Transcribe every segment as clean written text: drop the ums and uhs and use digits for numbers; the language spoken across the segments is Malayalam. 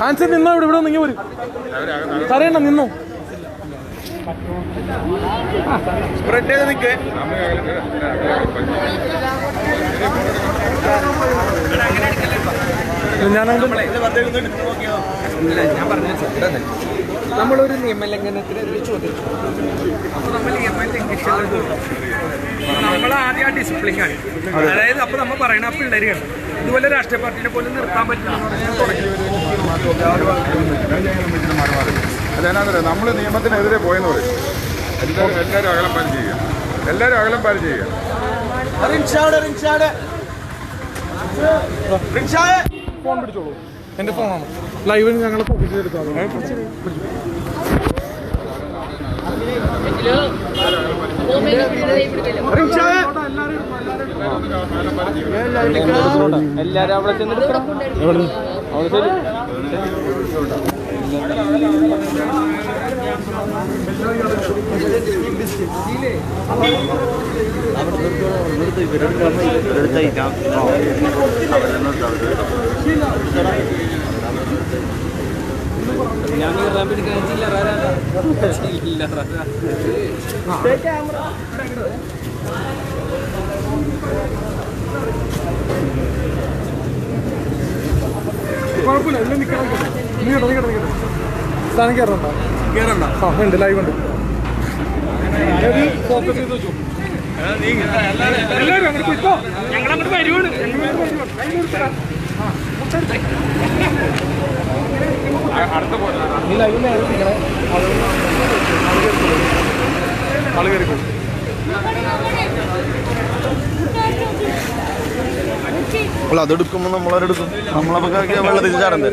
ആൻസർ നിന്നോ ഇവിടെ നിങ്ങൾ വരും പറയണ്ട നിന്നോ സ്പ്രെഡ് ചെയ്ത് നിൽക്കേ. ഞാൻ പറഞ്ഞു നമ്മളൊരു നിയമലംഘനത്തിനെതിരെ ചോദിച്ചു. അപ്പോൾ നമ്മൾ നിയമലംഘിച്ചുള്ളത് നമ്മൾ ആദ്യം ആ ഡിസിപ്ലിൻ ആണ്. അതായത് അപ്പോൾ നമ്മൾ പറയണ ആ പിള്ളേരെയാണ് ഇതുപോലെ രാഷ്ട്രീയ പാർട്ടിനെ പോലും നിർത്താൻ പറ്റുമെന്ന് അതെന്നാ നമ്മൾ നിയമത്തിനെതിരെ പോയെന്ന് പറയും. എല്ലാവരും അകലം പാലിച്ച് ചെയ്യുക. എല്ലാവരും അകലം പാലിച്ച് ചെയ്യുക. ഫോൺ പിടിച്ചോളൂ. എൻ്റെ ഫോണാണ് ലൈവിന് ഞങ്ങൾ എടുക്കാം. എല്ലാവരും അവിടെ ചെന്നിട്ട് ഞാൻ കുഴപ്പമില്ല എല്ലാം നിൽക്കണം. നീ സ്ഥാനം കയറണ്ട ആ ഉണ്ട് ലൈവ് ഉണ്ട്. ഫോക്കസ് ചെയ്ത് വെച്ചു എല്ലാവരും അങ്ങനെ പോയിക്കോ. ഞങ്ങളങ്ങോട്ട് വരുവാണ്. നീ ലൈവിൽ നേരെ ആള് കയറിക്കോ. അല്ല അതെടുക്കുമ്പോൾ നമ്മളവരെടുക്കും. നമ്മളപ്പോൾ വെള്ളത്തിൽ ചാടണ്ടേ.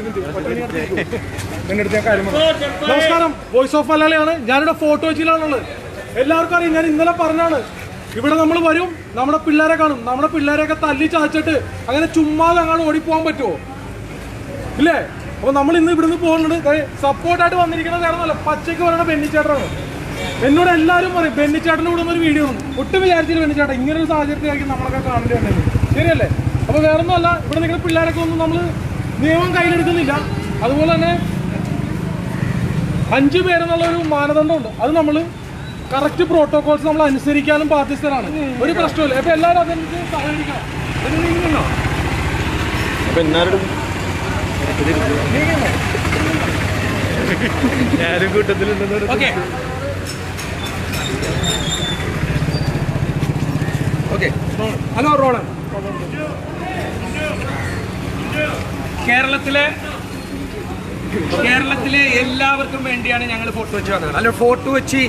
നമസ്കാരം, വോയിസ് ഓഫ് മലയാളിയാണ്. ഞാനിവിടെ ഫോട്ടോ വെച്ചിലാണുള്ളത്. എല്ലാവർക്കും അറിയാം, ഞാൻ ഇന്നലെ പറഞ്ഞാണ് ഇവിടെ നമ്മൾ വരും, നമ്മുടെ പിള്ളേരെ കാണും. നമ്മുടെ പിള്ളേരെയൊക്കെ തല്ലി ചാച്ചിട്ട് അങ്ങനെ ചുമ്മാതെ അങ്ങോട്ട് ഓടിപ്പോകാൻ പറ്റുമോ? ഇല്ലേ? അപ്പോൾ നമ്മൾ ഇന്ന് ഇവിടുന്ന് പോകുന്നുണ്ട്. സപ്പോർട്ടായിട്ട് വന്നിരിക്കുന്നത് വേണമെന്നല്ല, പച്ചയ്ക്ക് പറയുന്ന ബെന്നിച്ചേട്ടനാണ്. എന്നോട് എല്ലാവരും പറയും ബെന്നിച്ചേട്ടൻ്റെ കൂടെ ഒരു വീഡിയോ ഒന്നും ഒട്ടും വിചാരിച്ചില്ല ബെന്നിച്ചേട്ടൻ ഇങ്ങനെ ഒരു സാഹചര്യത്തിലായിരിക്കും നമ്മളൊക്കെ കാണേണ്ടി വന്നത്. ശരിയല്ലേ? അപ്പോൾ വേറൊന്നുമല്ല, ഇവിടെ നിങ്ങളുടെ പിള്ളേരൊക്കെ ഒന്നും നമ്മൾ നിയമം കയ്യിലെടുക്കുന്നില്ല. അതുപോലെ തന്നെ 5 പേരെന്നുള്ളൊരു മാനദണ്ഡമുണ്ട്. അത് നമ്മൾ കറക്റ്റ് പ്രോട്ടോകോൾസ് നമ്മൾ അനുസരിക്കാനും ബാധ്യസ്ഥരാണ്. ഒരു പ്രശ്നമില്ല. അപ്പോൾ എല്ലാവരും അതെനിക്ക് സഹകരിക്കണം. ഞാനും കൂട്ടത്തിലുണ്ടെന്ന്. ഓക്കെ ഓക്കെ ഹലോ റോളൻ. കേരളത്തിലെ എല്ലാവർക്കും വേണ്ടിയാണ് ഞങ്ങൾ ഫോട്ടോ വെച്ച് വന്നത്. അല്ല, ഫോട്ടോ വെച്ച്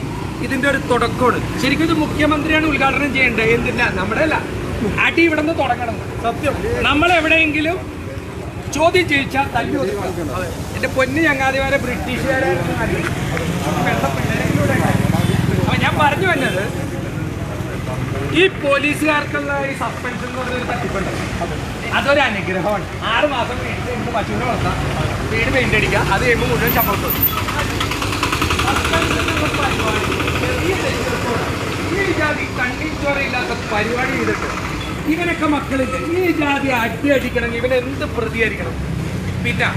ഇതിൻ്റെ ഒരു തുടക്കമാണ്. ശരിക്കും ഇത് മുഖ്യമന്ത്രിയാണ് ഉദ്ഘാടനം ചെയ്യേണ്ടത്. എന്തില്ല, നമ്മുടെ അല്ല, അടി ഇവിടെ നിന്ന് തുടങ്ങണം. സത്യം, നമ്മളെവിടെയെങ്കിലും ചോദ്യം ചെയ്യിച്ചാൽ തല്ലി ഒതുക്കണം. എൻ്റെ പൊന്ന് ചങ്ങാതിമാരെ ബ്രിട്ടീഷുകാരെ. അപ്പം ഞാൻ പറഞ്ഞു വന്നത്, ഈ പോലീസുകാർക്കുള്ള ഈ സസ്പെൻഷൻ എന്ന് പറഞ്ഞൊരു തട്ടിപ്പുണ്ട്. അതൊരു അനുഗ്രഹമാണ്. 6 മാസം വീട്ടിൽ പശുവിനെ വളർത്താം, വീട് പെയിന്റ് അടിക്കുക, അത് കഴിയുമ്പോൾ മുഴുവൻ ശമ്പളത്തും. ഈ ജാതി കണ്ണീച്ചോറയില്ലാത്ത പരിപാടി ചെയ്തിട്ട് ഇവനൊക്കെ മക്കളില്ല. ഈ ജാതി അടി അടിക്കണമെങ്കിൽ ഇവൻ എന്ത് പ്രതികരിക്കണം? പിന്നെ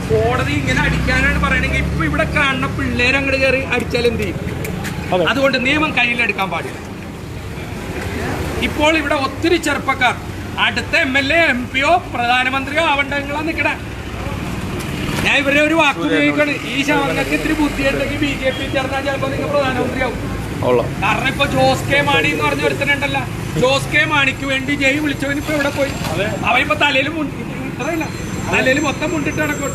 കോടതി ഇങ്ങനെ അടിക്കാനാണ് പറയണമെങ്കിൽ ഇപ്പൊ ഇവിടെ കാണുന്ന പിള്ളേരങ്ങോട്ട് കയറി അടിച്ചാൽ എന്ത് ചെയ്യും? അതുകൊണ്ട് നിയമം കയ്യിലെടുക്കാൻ പാടില്ല. ഇപ്പോൾ ഇവിടെ ഒത്തിരി ചെറുപ്പക്കാർ അടുത്ത MLA MP പ്രധാനമന്ത്രിയോ ആവണ്ടെങ്കിലാ നിൽക്കണേ. ഞാൻ ഇവരെ ഒരു വാക്ക് ഉപയോഗിക്കാണ്. ഈ ശവങ്ങൾക്ക് ഇത്തിരി ബുദ്ധിയുണ്ടെങ്കിൽ BJP ചേർന്നാൽ ചിലപ്പോൾ നിങ്ങൾ പ്രധാനമന്ത്രിയാവും. കാരണം ഇപ്പൊ ജോസ് കെ മാണി എന്ന് പറഞ്ഞ ഒരുത്തനുണ്ടല്ലോ, ജോസ് കെ മാണിക്ക് വേണ്ടി ജയ് വിളിച്ചവൻ ഇപ്പൊ ഇവിടെ പോയി. അവനിപ്പോ തലയിൽ മൊത്തം മുണ്ടിട്ട് നടക്കും.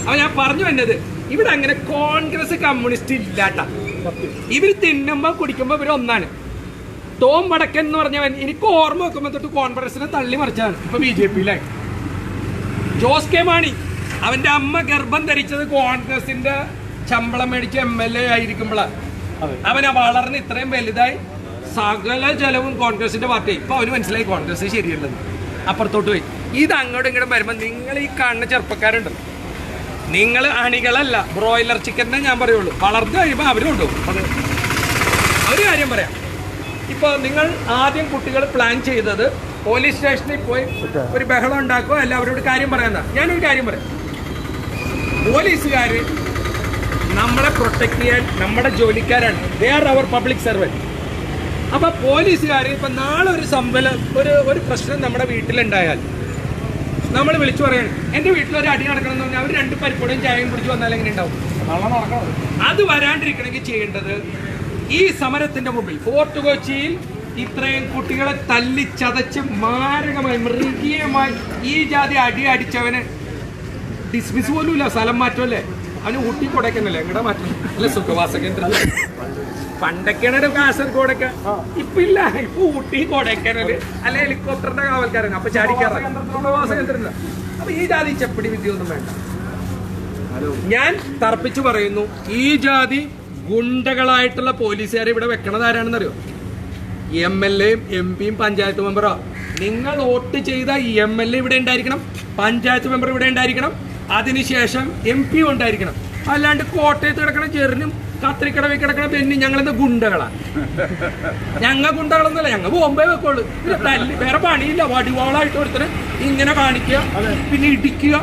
അപ്പൊ ഞാൻ പറഞ്ഞു വന്നത്, ഇവിടെ അങ്ങനെ കോൺഗ്രസ് കമ്മ്യൂണിസ്റ്റ് ഇല്ലാട്ട. ഇവർ തിന്നുമ്പോ കുടിക്കുമ്പോ ഇവർ ഒന്നാണ്. ടോം വടക്കൻ എന്ന് പറഞ്ഞവൻ എനിക്ക് ഓർമ്മ വെക്കുമ്പോൾ തൊട്ട് കോൺഗ്രസിനെ തള്ളി മറിച്ചാണ്. ഇപ്പൊ BJPയിലായി. ജോസ് കെ മാണി അവന്റെ അമ്മ ഗർഭം ധരിച്ചത് കോൺഗ്രസിന്റെ ശമ്പളം മേടിച്ച് MLA ആയിരിക്കുമ്പോഴാണ്. അവനെ വളർന്ന് ഇത്രയും വലുതായി സകല ചെലവും കോൺഗ്രസിന്റെ പാർട്ടി. ഇപ്പൊ അവന് മനസ്സിലായി കോൺഗ്രസ് ശരിയല്ലെന്ന്. അപ്പുറത്തോട്ട് പോയി. ഇത് അങ്ങോട്ടും ഇങ്ങോട്ടും വരുമ്പോൾ നിങ്ങൾ ഈ കാണുന്ന ചെറുപ്പക്കാരുണ്ട്, നിങ്ങൾ അണികളല്ല, ബ്രോയിലർ ചിക്കനെ ഞാൻ പറയുള്ളൂ. വളർന്നു കഴിയുമ്പോൾ അവരും കൊണ്ടുപോകും. ഒരു കാര്യം പറയാം, ഇപ്പോൾ നിങ്ങൾ ആദ്യം കുട്ടികൾ പ്ലാൻ ചെയ്തത് പോലീസ് സ്റ്റേഷനിൽ പോയി ഒരു ബഹളം ഉണ്ടാക്കുക, അല്ല അവരോട് കാര്യം പറയാന്ന. ഞാനൊരു കാര്യം പറയാം, പോലീസുകാർ നമ്മളെ പ്രൊട്ടക്ട് ചെയ്യാൻ നമ്മുടെ ജോലിക്കാരാണ്. ദേ ആർ അവർ പബ്ലിക് സർവൻറ്റ്. അപ്പോൾ പോലീസുകാർ ഇപ്പം നാളെ ഒരു പ്രശ്നം നമ്മുടെ വീട്ടിലുണ്ടായാൽ നമ്മൾ വിളിച്ചു പറയണം, എൻ്റെ വീട്ടിലൊരു അടി നടക്കണമെന്ന് പറഞ്ഞാൽ അവർ 2 പരിപ്പോടും ചായയും പിടിച്ച് വന്നാൽ എങ്ങനെ ഉണ്ടാവും? അത് വരാണ്ടിരിക്കണമെങ്കിൽ ചെയ്യേണ്ടത്, ഈ സമരത്തിന്റെ മുമ്പിൽ ഫോർട്ട് കൊച്ചിയിൽ ഇത്രയും കുട്ടികളെ തല്ലിച്ചതച്ച് മാരകമായി മൃഗീയമായി ഈ ജാതി അടി അടിച്ചവന് ഡിസ്മിസ് പോലും ഇല്ല, സ്ഥലം മാറ്റമല്ലേ, അവന് ഊട്ടി കൊടക്കനല്ലേ എങ്ങടെ മാറ്റം അല്ല, സുഖവാസ കേന്ദ്രം. പണ്ടൊക്കെയാണ് കാസർഗോഡൊക്കെ, ഇപ്പൊ ഇല്ല, ഇപ്പൊ ഊട്ടി കൊടക്കനല് അല്ലെ ഹെലികോപ്റ്ററിന്റെ കാവൽക്കാരൻ, അപ്പൊ ചാടിക്കാറ സുഖവാസ കേന്ദ്രം. അപ്പൊ ഈ ജാതി ചെപ്പടി വിദ്യയൊന്നും വേണ്ട. ഞാൻ തർപ്പിച്ചു പറയുന്നു, ഈ ജാതി ഗുണ്ടകളായിട്ടുള്ള പോലീസുകാരെ ഇവിടെ വെക്കണത് ആരാണെന്നറിയോ? MLA യും MP യും പഞ്ചായത്ത് മെമ്പറോ. നിങ്ങൾ വോട്ട് ചെയ്ത MLA ഇവിടെ ഉണ്ടായിരിക്കണം, പഞ്ചായത്ത് മെമ്പർ ഇവിടെ ഉണ്ടായിരിക്കണം, അതിനുശേഷം MP ഉണ്ടായിരിക്കണം. അല്ലാണ്ട് കോട്ടയത്ത് കിടക്കണ ചെറിനും കത്രിക്കടവിൽ കിടക്കണ പെണ്ണി ഞങ്ങളെന്താ ഗുണ്ടകളാണ്? ഞങ്ങൾ ഗുണ്ടകളൊന്നുമല്ല, ഞങ്ങൾ ബോംബെ വെക്കോളൂ. തല്ലി വേറെ പണിയില്ല, വടിവാളായിട്ട് ഒരുത്തന് ഇങ്ങനെ കാണിക്കുക, പിന്നെ ഇടിക്കുക,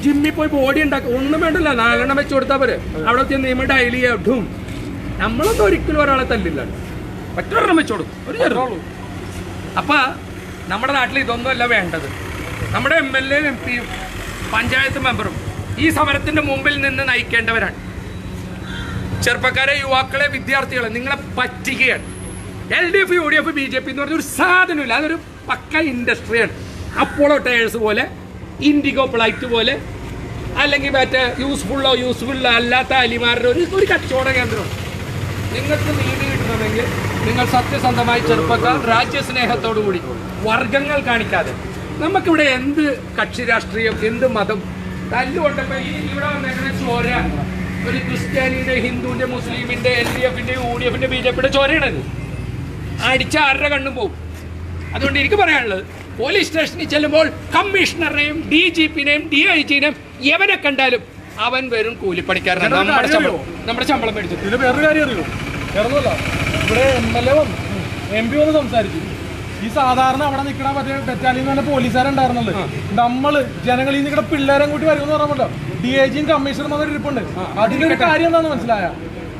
ജിമ്മിൽ പോയി ബോഡി ഉണ്ടാക്കുക, ഒന്നും വേണ്ടല്ല, 4 വെച്ച് കൊടുത്താൽ പോരെ. അവിടെ നിയമം ഡയലി ഇടും. നമ്മളൊന്നും ഒരിക്കലും ഒരാളെ തല്ലില്ല, ഒറ്റൊരെണ്ണം വെച്ച് കൊടുക്കും, ഒരു ചെറുള്ളൂ. അപ്പൊ നമ്മുടെ നാട്ടിൽ ഇതൊന്നുമല്ല വേണ്ടത്. നമ്മുടെ MLA യും MP യും പഞ്ചായത്ത് മെമ്പറും ഈ സമരത്തിന്റെ മുമ്പിൽ നിന്ന് നയിക്കേണ്ടവരാണ്. ചെറുപ്പക്കാരെ, യുവാക്കളെ, വിദ്യാർത്ഥികളെ നിങ്ങളെ പറ്റിക്കുകയാണ്. LDF, UDF, BJP എന്ന് പറഞ്ഞൊരു സാധനമില്ല, അതൊരു പക്ക ഇൻഡസ്ട്രിയാണ്. അപ്പോളോ ടയേഴ്സ് പോലെ, ഇൻഡിഗോ ഫ്ലൈറ്റ് പോലെ, അല്ലെങ്കിൽ മറ്റേ യൂസ്ഫുള്ളോ അല്ലാത്ത അലിമാരുടെ ഒരു കച്ചവട കേന്ദ്രമാണ്. നിങ്ങൾക്ക് നീതി കിട്ടണമെങ്കിൽ നിങ്ങൾ സത്യസന്ധമായി ചെറുപ്പക്കാർ രാജ്യസ്നേഹത്തോടുകൂടി വർഗങ്ങൾ കാണിക്കാതെ, നമുക്കിവിടെ എന്ത് കക്ഷി രാഷ്ട്രീയം, എന്ത് മതം തല്ലുകൊണ്ടപ്പോൾ ഇവിടെ വന്നേക്കുന്ന ചോര ഒരു ക്രിസ്ത്യാനിയുടെ, ഹിന്ദുവിന്റെ, മുസ്ലിമിന്റെ, LDFന്റെ, UDFന്റെ, BJPയുടെ ചോരയാണത്. അടിച്ച ആരുടെ കണ്ണും പോകും. അതുകൊണ്ട് എനിക്ക് പറയാനുള്ളത്, പോലീസ് സ്റ്റേഷനിൽ ചെല്ലുമ്പോൾ കമ്മീഷണറിനെയും DGPനെയും DIGനെയും എവനെ കണ്ടാലും അവൻ വെറും കൂലിപ്പണിക്കാരനാണ്. നമ്മുടെ ശമ്പളം മേടിച്ചു. ഇതിന് വേറൊരു കാര്യം അറിയോ? വേറൊന്നുമല്ല, ഇവിടെ MLA വന്നു, MP വന്ന് സംസാരിച്ചു. ഈ സാധാരണ അവിടെ നിൽക്കണ മറ്റേ ബറ്റാലിയൻ തന്നെ പോലീസുകാരുണ്ടായിരുന്നത്. നമ്മള് ജനങ്ങളിൽ നിന്ന് ഇവിടെ പിള്ളേരെ കൂട്ടി വരുമെന്ന് പറഞ്ഞല്ലോ, DIGയും കമ്മീഷണറും വന്നൊരു ഇരിപ്പുണ്ട്. അതിന്റെ ഒരു കാര്യം എന്താണെന്ന് മനസ്സിലായ?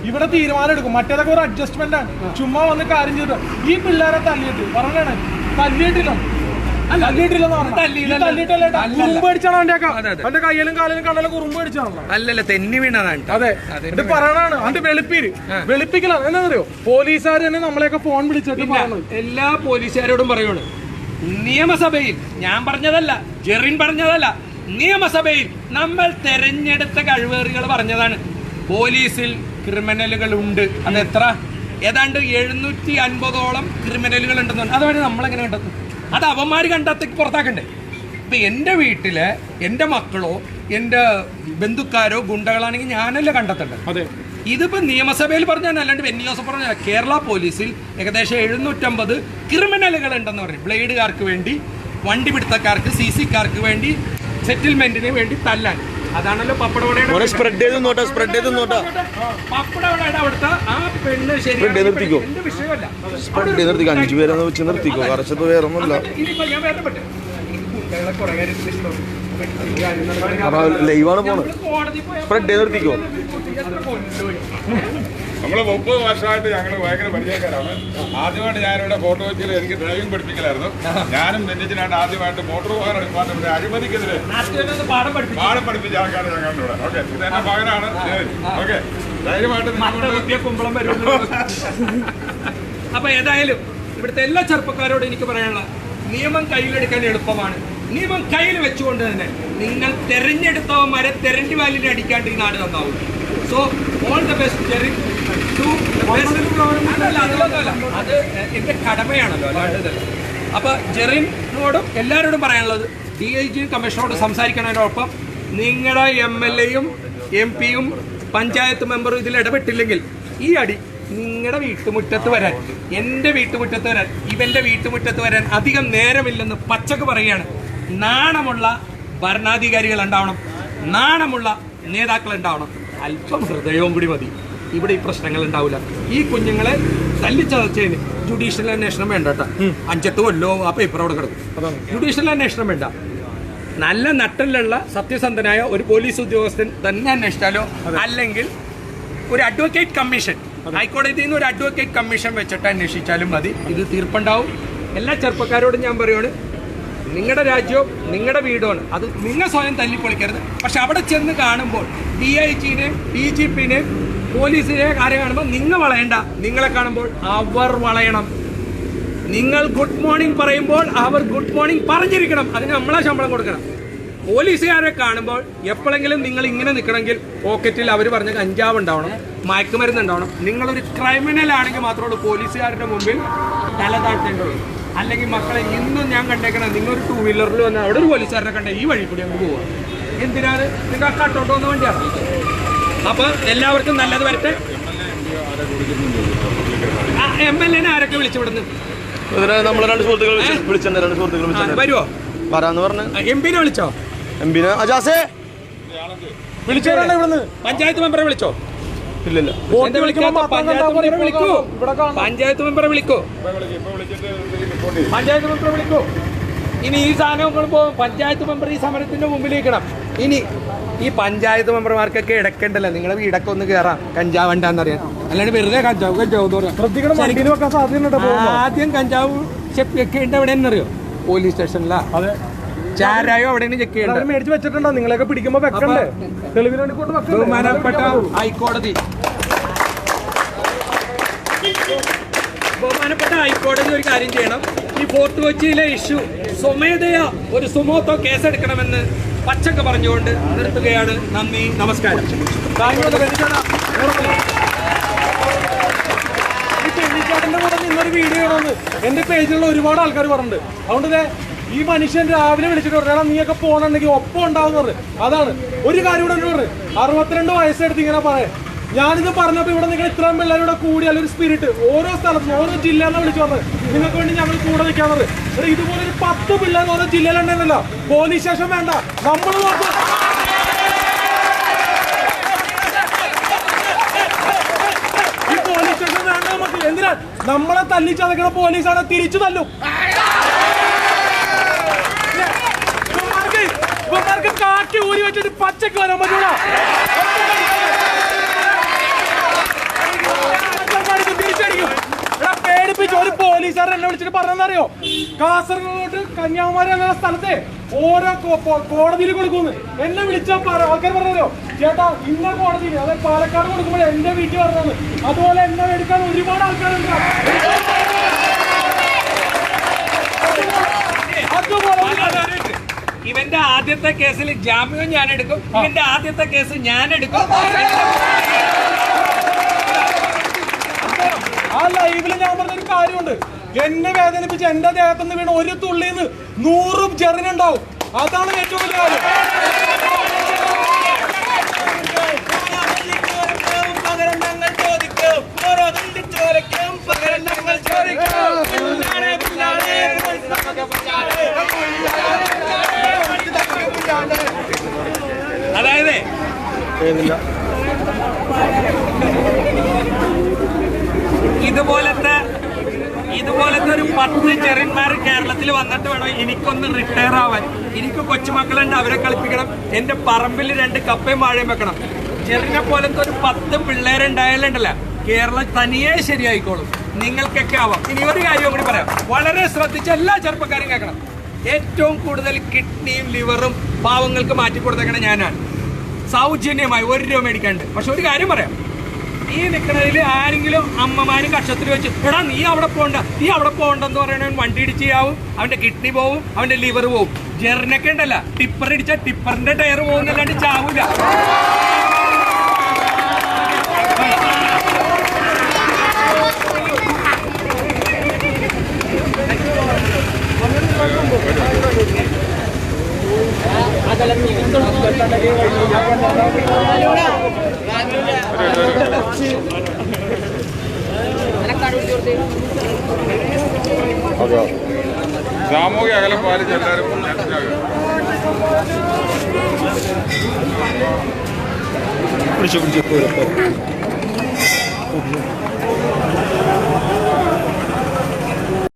ഇവിടെ തീരുമാനം എടുക്കും, മറ്റേതൊക്കെ ഒരു അഡ്ജസ്റ്റ്മെന്റ് ആണ്. ചുമ്മാ വന്ന് കാര്യം ചെയ്തു ഈ പിള്ളേരെ തല്ലിയിട്ട് പറഞ്ഞാണ്, തല്ലിയിട്ടില്ല കയ്യിലും കാലിലും കണ്ണലും കുറുമ്പ് അടിച്ചാണല്ലോ. അല്ലല്ല, തെന്നി വീണതാണ്. അതെ, ഇത് പറയണാണ്. അതിന്റെ വെളുപ്പിക്കലാണ്. എന്താ അറിയോ? പോലീസുകാർ തന്നെ നമ്മളെയൊക്കെ ഫോൺ വിളിച്ചിട്ട് എല്ലാ പോലീസുകാരോടും പറയുകയാണ്, നിയമസഭയിൽ ഞാൻ പറഞ്ഞതല്ല, ജെറിൻ പറഞ്ഞതല്ല, നിയമസഭയിൽ നമ്മൾ തെരഞ്ഞെടുത്ത കഴിവേറികൾ പറഞ്ഞതാണ്, പോലീസിൽ ക്രിമിനലുകൾ ഉണ്ട്. അത് എത്ര? ഏതാണ്ട് 750ഓളം ക്രിമിനലുകൾ ഉണ്ടെന്ന്. അതുവരെ നമ്മളെങ്ങനെ കണ്ടെത്തും? അത് അവന്മാർ കണ്ടെത്തേക്ക് പുറത്താക്കണ്ടേ? ഇപ്പം എൻ്റെ വീട്ടിൽ എൻ്റെ മക്കളോ എൻ്റെ ബന്ധുക്കാരോ ഗുണ്ടകളാണെങ്കിൽ ഞാനല്ലേ കണ്ടെത്തണ്ടേ? അതെ. ഇതിപ്പോൾ നിയമസഭയിൽ പറഞ്ഞാൽ, അല്ലാണ്ട് വെന്നിയോസ് പറഞ്ഞ കേരള പോലീസിൽ ഏകദേശം 750 ക്രിമിനലുകൾ ഉണ്ടെന്ന് പറഞ്ഞു. ബ്ലേഡുകാർക്ക് വേണ്ടി, വണ്ടി പിടുത്തക്കാർക്ക്, CCക്കാർക്ക് വേണ്ടി, സെറ്റിൽമെന്റിന് വേണ്ടി തല്ലാൻ. അതാണല്ലോ പപ്പടവടയുടെ സ്പ്രെഡ് ചെയ്ത് നോട്ടാ പപ്പടവടയുടെ അവിടുത്തെ ആ പെണ്ണ്. ശരി, എന്റെ വിഷയമല്ല, സ്പ്രെഡ് ചെയ്ത് നിർത്തിക്കോ, 5 പേരെ വെച്ച് നിർത്തിക്കോ, കറച്ചത് വേറെ ഒന്നുമില്ല. ഇനിയിപ്പോ ഞാൻ വേണ്ടപ്പെട്ടെ കുട്ടികളെ കുറെ കാര്യത്തിൽ ഇഷ്ടമാണ്, ലൈവാണ് പോണത്. സ്പ്രെഡ് ചെയ്ത് നിർത്തിക്കോ. നമ്മൾ 30 വർഷമായിട്ട് ഞങ്ങൾ ഭയങ്കര പരിചയക്കാരാണ്. ആദ്യമായിട്ട് ഞാനിവിടെ ഫോട്ടോ വെച്ചിൽ എനിക്ക് ഡ്രൈവിംഗ് പഠിപ്പിക്കലായിരുന്നു. ഞാനും ബെന്നിച്ചിനായിട്ട് ആദ്യമായിട്ട് മോട്ടോർ വാഹന ഡിപ്പാർട്ട്മെന്റ് അഴിമതിക്കെതിരെ പാഠം പഠിപ്പിച്ച ആൾക്കാർ ഞങ്ങളുടെ ഇവിടെ. ഓക്കെ, ഇത് എന്റെ മകനാണ്. ഓക്കെ, ധൈര്യമായിട്ട്. അപ്പൊ ഏതായാലും ഇവിടുത്തെ എല്ലാ ചെറുപ്പക്കാരോടും എനിക്ക് പറയാനുള്ള, നിയമം കയ്യിലെടുക്കാൻ എളുപ്പമാണ്. നിയമം കയ്യിൽ വെച്ചുകൊണ്ട് തന്നെ നിങ്ങൾ തെരഞ്ഞെടുത്തവന്മാരെ തെരഞ്ഞു വാലിനെ അടിക്കാണ്ട് ഈ നാട് നന്നാവും. So all the best Jerin. അത് എന്റെ കടമയാണല്ലോ, അല്ലാണ്ട്. അപ്പൊ ജെറിനോടും എല്ലാവരോടും പറയാനുള്ളത്, DIGയും കമ്മീഷണറോട് സംസാരിക്കുന്നതിനോടൊപ്പം നിങ്ങളുടെ MLA യും MP യും പഞ്ചായത്ത് മെമ്പറും ഇതിൽ ഇടപെട്ടില്ലെങ്കിൽ ഈ അടി നിങ്ങളുടെ വീട്ടുമുറ്റത്ത് വരാൻ, എൻ്റെ വീട്ടുമുറ്റത്ത് വരാൻ, ഇവന്റെ വീട്ടുമുറ്റത്ത് വരാൻ അധികം നേരമില്ലെന്ന് പച്ചക്ക് പറയുകയാണ്. നാണമുള്ള ഭരണാധികാരികൾ ഉണ്ടാവണം, നാണമുള്ള നേതാക്കൾ ഉണ്ടാവണം, അല്പം ഹൃദയവും കൂടി മതി. ഇവിടെ ഈ പ്രശ്നങ്ങൾ ഉണ്ടാവില്ല. ഈ കുഞ്ഞുങ്ങളെ തല്ലിച്ചതച്ചതിന് ജുഡീഷ്യൽ അന്വേഷണം വേണ്ട കേട്ടോ. 5-8 കൊല്ലോ ആ പേപ്പർ അവിടെ കിടക്കും. ജുഡീഷ്യൽ അന്വേഷണം വേണ്ട. നല്ല നട്ടലുള്ള സത്യസന്ധനായ ഒരു പോലീസ് ഉദ്യോഗസ്ഥൻ തന്നെ അന്വേഷിച്ചാലോ, അല്ലെങ്കിൽ ഒരു അഡ്വക്കേറ്റ് കമ്മീഷൻ, ഹൈക്കോടതിയിൽ നിന്ന് ഒരു അഡ്വക്കേറ്റ് കമ്മീഷൻ വെച്ചിട്ട് അന്വേഷിച്ചാലും മതി. ഇത് തീർപ്പുണ്ടാവും. എല്ലാ ചെറുപ്പക്കാരോടും ഞാൻ പറയുകയാണ്, നിങ്ങളുടെ രാജ്യവും നിങ്ങളുടെ വീടുമാണ്, അത് നിങ്ങൾ സ്വയം തല്ലിപ്പൊളിക്കരുത്. പക്ഷെ അവിടെ ചെന്ന് കാണുമ്പോൾ DIGനെയും DGPനെയും പോലീസിനെ കാര്യം കാണുമ്പോൾ നിങ്ങൾ വളയണ്ട. നിങ്ങളെ കാണുമ്പോൾ അവർ വളയണം. നിങ്ങൾ ഗുഡ് മോർണിംഗ് പറയുമ്പോൾ അവർ ഗുഡ് മോർണിംഗ് പറഞ്ഞിരിക്കണം. അതിന് നമ്മളെ ശമ്പളം കൊടുക്കണം. പോലീസുകാരെ കാണുമ്പോൾ എപ്പോഴെങ്കിലും നിങ്ങൾ ഇങ്ങനെ നിൽക്കണമെങ്കിൽ പോക്കറ്റിൽ അവർ പറഞ്ഞ കഞ്ചാവ് ഉണ്ടാവണം, മയക്കുമരുന്ന് ഉണ്ടാവണം. നിങ്ങളൊരു ക്രിമിനൽ ആണെങ്കിൽ മാത്രമേ പോലീസുകാരുടെ മുമ്പിൽ തല താഴ്ത്തേണ്ടുള്ളൂ. അല്ലെങ്കിൽ മക്കളെ ഇന്നും ഞാൻ കണ്ടേക്കണം, നിങ്ങളൊരു 2 വീലറിൽ വന്ന് അവിടെ ഒരു പോലീസുകാരനെ കണ്ട ഈ വഴി കൂടി അങ്ങ് പോവുക. എന്തിനാണ്? നിങ്ങൾ കട്ടോട്ട് വന്ന വണ്ടിയാണ്. അപ്പോൾ എല്ലാവർക്കും നല്ലത് വരട്ടെ. MLA ആരൊക്കെ വിളിച്ചു വിടുന്നു? നമ്മളെ 2 സുഹൃത്തുക്കൾ വിളിച്ചിട്ടുണ്ട്. വരുമോ? വരാന്ന് പറഞ്ഞ MP-നെ വിളിച്ചോ? MP-നെ അജാസേ വിളിച്ചോരാണ് ഇവിടുന്ന്. പഞ്ചായത്ത് മെമ്പറെ വിളിച്ചോ? ഇല്ലില്ല. എന്താ വിളിക്കാത്ത? പഞ്ചായത്ത് മെമ്പറെ വിളിക്കൂ. പഞ്ചായത്ത് മെമ്പറെ വിളിക്കൂ. പഞ്ചായത്ത് മെമ്പറെ വിളിക്കൂ. ഇനി ഈ സാധനം പോകുമ്പോൾ പഞ്ചായത്ത് മെമ്പർ ഈ സമരത്തിന്റെ മുമ്പിലേക്കണം. ഇനി ഈ പഞ്ചായത്ത് മെമ്പർമാർക്കൊക്കെ ഇടക്കണ്ടല്ലോ, നിങ്ങളെ വീടൊക്കെ ഒന്ന് കയറാം കഞ്ചാവ് ഉണ്ടാന്നറിയാൻ. അല്ലാണ്ട് വെറുതെ കഞ്ചാവ് ആദ്യം കഞ്ചാവ് ചെക്ക് ചെയ്യേണ്ട എവിടെയെന്നറിയോ? പോലീസ് സ്റ്റേഷനിലാ. അതെ, ചാരായോ അവിടെയാണ് ചെക്ക് ചെയ്യേണ്ടത്. മേടിച്ച് വെച്ചിട്ടുണ്ടോ? നിങ്ങളൊക്കെ പിടിക്കുമ്പോ വെക്കണ്ടേ? തെളിവിന് വേണ്ടി കൊണ്ട് വെക്കണ്ടേ? ബഹുമാനപ്പെട്ട ഹൈക്കോടതി ഒരു കാര്യം ചെയ്യണം. ഈ ഫോർട്ട് കൊച്ചിയിലെ ഇഷ്യൂ സ്വമേധയാ ഒരു സുമോത്തോ കേസെടുക്കണമെന്ന് പച്ചക്ക് പറഞ്ഞുകൊണ്ട് നിർത്തുകയാണ്. നന്ദി, നമസ്കാരം. ഈ പെണ്ണിച്ചാട്ടന്റെ കൂടെ നിന്നൊരു വീഡിയോ ആണെന്ന് എന്റെ പേജിലുള്ള ഒരുപാട് ആൾക്കാർ പറഞ്ഞിട്ടുണ്ട്. അതുകൊണ്ട് ഈ മനുഷ്യൻ രാവിലെ വിളിച്ചിട്ട് പറഞ്ഞാൽ നീയൊക്കെ പോകണമെങ്കിൽ ഒപ്പം ഉണ്ടാവും പറഞ്ഞു. അതാണ് ഒരു കാര്യം കൂടെ പറഞ്ഞു. 62 വയസ്സെടുത്ത് ഇങ്ങനെ പറയാം. ഞാനിത് പറഞ്ഞപ്പോൾ ഇവിടെ നിങ്ങൾ ഇത്രയും പിള്ളേരുടെ കൂടി അല്ലെങ്കിൽ സ്പിരിറ്റ് ഓരോ സ്ഥലത്തും ഓരോ ജില്ലയെന്ന് വിളിച്ചു പറഞ്ഞത് നിങ്ങൾക്ക് വേണ്ടി ഞങ്ങൾ കൂടെ നിൽക്കാന്നത്. ഇതുപോലെ ഒരു 10 പിള്ളേർ ഓരോ ജില്ലയിലുണ്ടെന്നല്ലോ. പോലീസ് സ്റ്റേഷൻ വേണ്ട, നമ്മൾ നോക്കും. ഈ പോലീസ് സ്റ്റേഷൻ വേണ്ട നമുക്ക്. എന്തിനാ നമ്മളെ തല്ലിച്ചതക്കണ പോലീസാണ് തിരിച്ചു തല്ലും. ഇവന്മാർക്ക് കാറ്റ് ഊരി വെച്ചിട്ട് പച്ചക്ക് വരാൻ പറ്റൂല. തിരിച്ചടിക്കും. പേടിപ്പിച്ചു. ഒരു പോലീസുകാരൻ എന്നെ വിളിച്ചിട്ട് പറഞ്ഞെന്നറിയോ? കാസർഗോഡ് കന്യാകുമാരി എന്ന സ്ഥലത്തെ ഓരോ കോടതിയിൽ കൊടുക്കുന്നു. എന്നെ വിളിച്ചാൽ ആൾക്കാർ പറഞ്ഞോ, ചേട്ടാ ഇന്ന കോടതിയിൽ, അതായത് പാലക്കാട് കൊടുക്കുമ്പോൾ എന്റെ വീട്ടിൽ പറഞ്ഞത്. അതുപോലെ എന്നെ എടുക്കാൻ ഒരുപാട് ആൾക്കാരുണ്ട്. ഇവന്റെ ആദ്യത്തെ കേസിൽ ജാമ്യം ഞാൻ എടുക്കും. ഇവന്റെ ആദ്യത്തെ കേസ് ഞാൻ എടുക്കും. ആ ലൈവില് ഞാൻ പറഞ്ഞൊരു കാര്യമുണ്ട്. എന്നെ വേദനിപ്പിച്ച് എന്റെ ദേഹത്തുനിന്ന് വീണ ഒരു തുള്ളിന്ന് 100 ജെറിനുണ്ടാവും. അതാണ് ഏറ്റവും വലിയ കാര്യം. അതായത് ഇതുപോലത്തെ ഒരു 10 ചെറിയന്മാർ കേരളത്തിൽ വന്നിട്ട് വേണം എനിക്കൊന്ന് റിട്ടയർ ആവാൻ. എനിക്ക് കൊച്ചുമക്കളുണ്ട്, അവരെ കളിപ്പിക്കണം. എന്റെ പറമ്പിൽ 2 കപ്പയും വാഴയും വെക്കണം. ചെറിനെ പോലത്തെ ഒരു 10 പിള്ളേരുണ്ടായാലുണ്ടല്ലോ, കേരളം തനിയെ ശരിയായിക്കോളും. നിങ്ങൾക്കൊക്കെ ആവാം. ഇനി ഒരു കാര്യം കൂടി പറയാം, വളരെ ശ്രദ്ധിച്ച് എല്ലാ ചെറുപ്പക്കാരും കേൾക്കണം. ഏറ്റവും കൂടുതൽ കിഡ്നിയും ലിവറും പാവങ്ങൾക്ക് മാറ്റിക്കൊടുത്തേക്കണ ഞാനാണ്, സൗജന്യമായി 1 രൂപ മേടിക്കാണ്ട്. പക്ഷെ ഒരു കാര്യം പറയാം, ഈ നിൽക്കുന്നതിൽ ആരെങ്കിലും അമ്മമാരും കക്ഷത്തിൽ വെച്ച് എടാ നീ അവിടെ പോകണ്ട, നീ അവിടെ പോകണ്ടെന്ന് പറയണവൻ വണ്ടി ഇടിച്ചാവും, അവന്റെ കിഡ്നി പോവും, അവന്റെ ലിവർ പോവും. ജെറിനൊക്കെ ഉണ്ടല്ല, ടിപ്പർ ഇടിച്ചാൽ ടിപ്പറിന്റെ ടയർ പോകുന്നല്ലാണ്ട് ചാവൂല. സാമൂഹിക അകലം പാലിച്ച് എല്ലാവരും പിടിച്ചു ഓഫീസ്